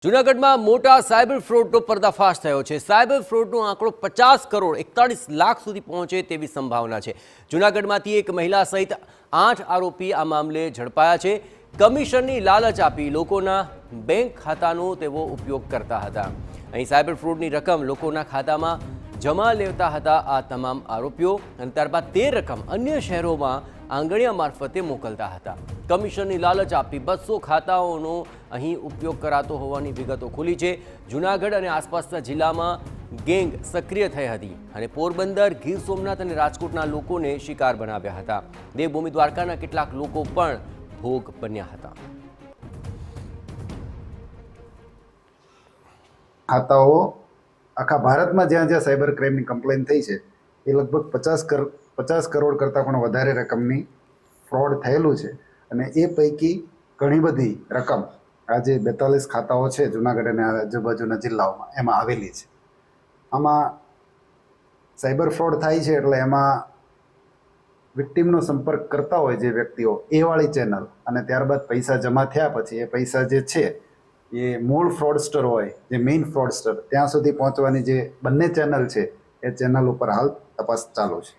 જૂનાગઢમાં મોટા સાયબર ફ્રોડનો પર્દાફાશ થયો છે। સાયબર ફ્રોડનો આંકડો 50 કરોડ 41 લાખ સુધી પહોંચે તેવી સંભાવના છે। જૂનાગઢમાંથી એક મહિલા સહિત 8 આરોપી આ મામલે ઝડપાયા છે। કમિશનની લાલચ આપી લોકોના બેંક ખાતાનો તેઓ ઉપયોગ કરતા હતા। અહીં સાયબર ફ્રોડની રકમ લોકોના ખાતામાં જમા લેતા હતા આ તમામ આરોપીઓ અને ત્યારબાદ તે રકમ અન્ય શહેરોમાં આંગણિયા મારફતે મોકલતા હતા। કમિશનની લાલચ આપી 200 ખાતાઓનો અહીં ઉપયોગ કરાતો હોવાની વિગતો ખુલી છે। જૂનાગઢ અને આસપાસના જિલ્લામાં ગેંગ સક્રિય થઈ હતી અને પોરબંદર, ગીર સોમનાથ અને રાજકોટના લોકોને શિકાર બનાવ્યા હતા। દેવભૂમિ દ્વારકાના કેટલાક લોકો પણ ભોગ બન્યા હતા। ખાતાઓ આખા ભારતમાં જ્યાં જ્યાં સાયબર ક્રાઇમની કમ્પ્લેન થઈ છે એ લગભગ 50 કરોડ કરતાં પણ વધારે રકમની ફ્રોડ થયેલું છે અને એ પૈકી ઘણી બધી રકમ આજે 42 ખાતાઓ છે જૂનાગઢ અને આજુબાજુના જિલ્લાઓમાં એમાં આવેલી છે। આમાં સાયબર ફ્રોડ થાય છે એટલે એમાં વિક્ટીમનો સંપર્ક કરતા હોય જે વ્યક્તિઓ એ વાળી ચેનલ અને ત્યારબાદ પૈસા જમા થયા પછી એ પૈસા જે છે એ મૂળ ફ્રોડસ્ટર હોય જે મેઇન ફ્રોડસ્ટર ત્યાં સુધી પહોંચવાની જે બંને ચેનલ છે એ ચેનલ ઉપર હાલ તપાસ ચાલુ છે।